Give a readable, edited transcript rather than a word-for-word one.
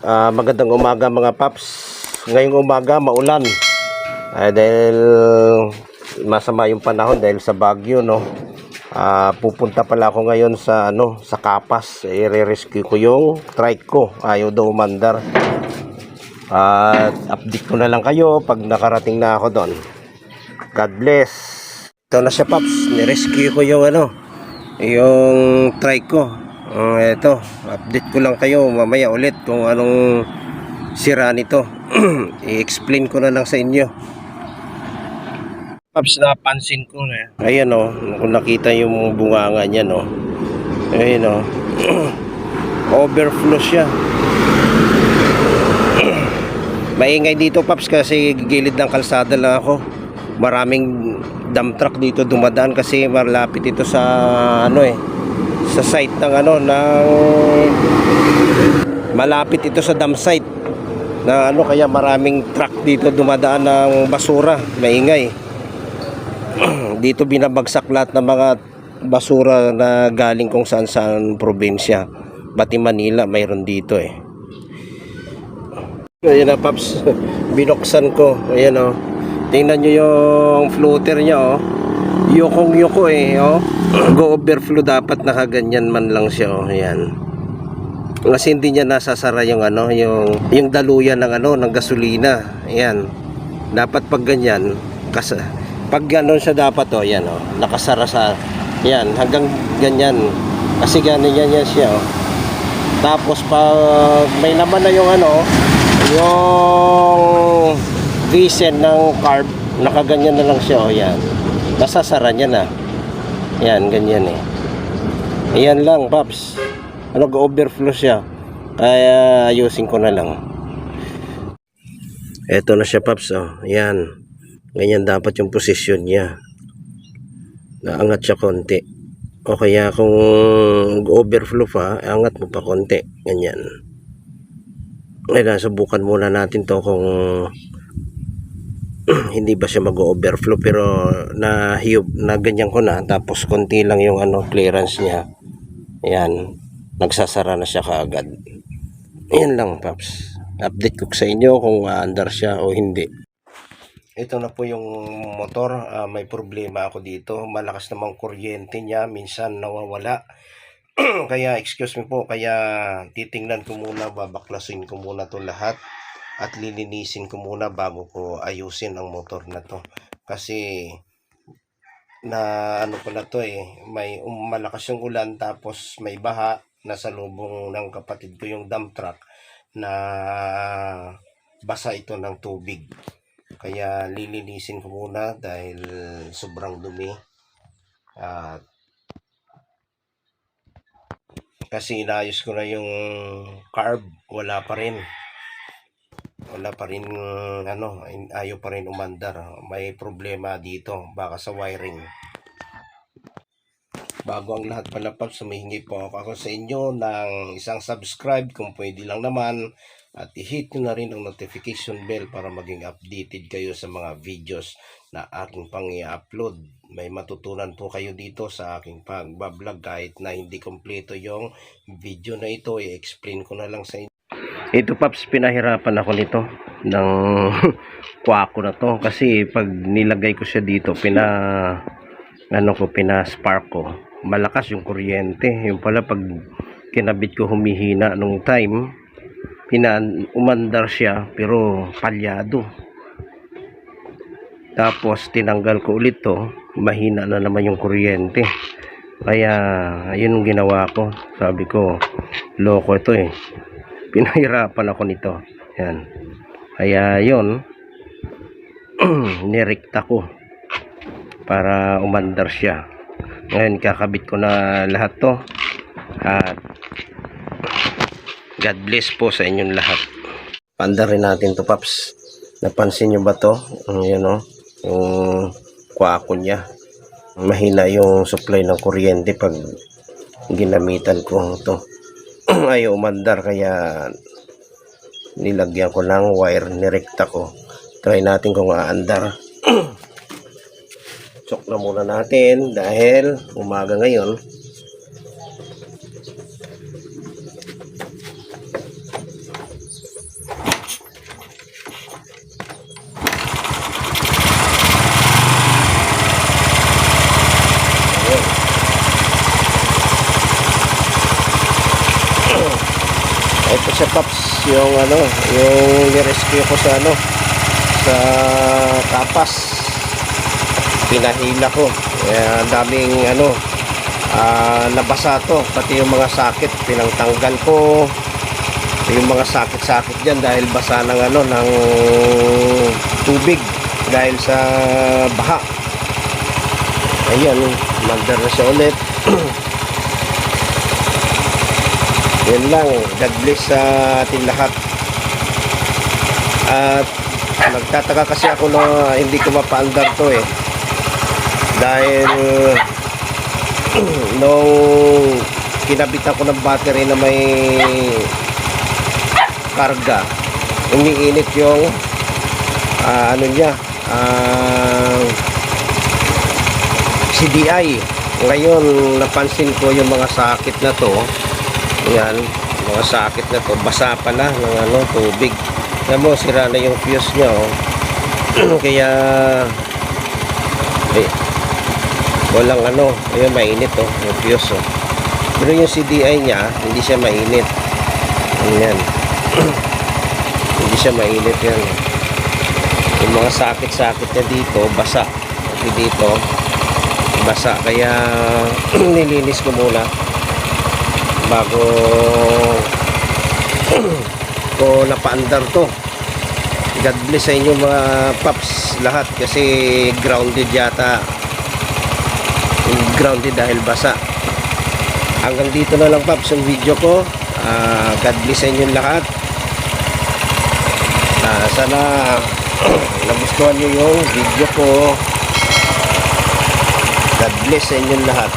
Magandang umaga mga paps. Ngayong umaga maulan. Dahil masama yung panahon dahil sa bagyo, no. Pupunta pala ako ngayon sa sa Kapas. I-rescue ko yung trike ko. Ayaw daw umandar. At update ko na lang kayo pag nakarating na ako doon. God bless. Ito na siya paps. Ni-rescue ko yung yung trike ko. Ito, update ko lang kayo mamaya ulit kung anong sira nito. I-explain ko na lang sa inyo. Paps, napansin ko na. Ayan kung nakita yung bunganga niya Ayan overflow siya. Maingay dito paps kasi gilid ng kalsada lang ako. Maraming dump truck dito dumadaan kasi malapit ito sa sa site ng malapit ito sa dump site na kaya maraming truck dito dumadaan ng basura, maingay. Dito binabagsak lahat ng mga basura na galing kung saan saan probinsya, pati Manila mayroon dito Ayan na paps, binuksan ko. Ayan tingnan nyo yung floater nya yukong yuko go overflow, dapat nakaganyan man lang siya ayan. Kasi hindi niya nasasara yung yung daluyan ng ng gasolina. Ayan, dapat pag ganyan pag gano'n siya dapat ayan nakasara sa yan hanggang ganyan kasi ganyan yan siya Tapos pag may naman na yung yung visen ng carb, nakaganyan na lang siya ayan, nasasara niya na yan, ganyan ayan lang paps, overflow siya, kaya ayusin ko na lang. Eto na siya paps ayan, ganyan dapat yung posisyon niya, naangat siya konti, o kaya kung overflow pa, angat mo pa konti, ganyan. Ayan, subukan muna natin to kung hindi ba siya mag-overflow, pero na ganyan ko na, tapos konti lang yung clearance niya. Ayan, nagsasara na siya kaagad. Ayan lang paps, update ko sa inyo kung andar siya o hindi. Ito na po yung motor. May problema ako dito, malakas namang kuryente niya, minsan nawawala. Kaya excuse me po, kaya titingnan ko muna, babaklasin ko muna to lahat at lilinisin ko muna bago ko ayusin ang motor na to, kasi na ko na to may malakas yung ulan, tapos may baha, nasa lubong ng kapatid ko yung dump truck na basa ito ng tubig, kaya lilinisin ko muna dahil sobrang dumi. Kasi inayos ko na yung carb, wala pa rin ayaw pa rin umandar. May problema dito, baka sa wiring. Bago ang lahat pala paps, humihingi po ako sa inyo ng isang subscribe kung pwede lang naman, at i-hit nyo na rin ang notification bell para maging updated kayo sa mga videos na aking pang i-upload. May matutunan po kayo dito sa aking pagbablog, kahit na hindi kompleto yung video na ito, i-explain ko na lang sa inyo. Ito paps, pinahirapan ako nito ng kwako na to, kasi pag nilagay ko siya dito, pina-spark ko, malakas yung kuryente. Yung pala pag kinabit ko humihina nung time, umandar siya pero palyado. Tapos tinanggal ko ulit to, mahina na naman yung kuryente. Kaya yun ang ginawa ko, sabi ko loko ito pinahirapan ako nito. Yan, kaya yun nirekta ko para umandar siya. Ngayon kakabit ko na lahat to, at God bless po sa inyong lahat. Pandarin natin to paps. Napansin nyo ba to? Yun yung kwako niya, mahina yung supply ng kuryente pag ginamitan ko to. Ayaw umandar, kaya nilagyan ko ng wire, nirekta ko. Try natin kung aandar. Chok na muna natin dahil umaga ngayon. Ito siya Paps, yung ano, yung nirescue ko sa ano, sa Kapas. Pinahila ko. Kaya daming ano, nabasa to, pati yung mga sakit pinangtanggal ko. Yung mga sakit-sakit dyan dahil basa ng ano, ng tubig dahil sa baha. Ayan, mandar na siya ulit. Yan lang, God bless sa ating lahat. At nagtataka kasi ako na hindi ko mapaandar to eh, dahil nung kinabitan ko ng battery na may karga, umiinit yung ano niya, CDI. Ngayon napansin ko yung mga sakit na to. Yan, mga sakit na to, basa pala ng ano, tubig. Alam mo, sira na yung fuse niya, oh. Kaya walang ano, ayun, mainit, oh, yung fuse, oh. Pero yung CDI niya, hindi siya mainit. Ayan. Hindi siya mainit yan. Yung mga sakit-sakit niya dito, basa. Kasi dito, basa. Kaya nilinis ko muna bago ko napaandar to. God bless sa inyo mga Paps lahat, kasi grounded yata, grounded dahil basa. Hanggang dito na lang Paps yung video ko. God bless sa inyo lahat. Sana nagustuhan nyo yung video ko. God bless sa inyo lahat.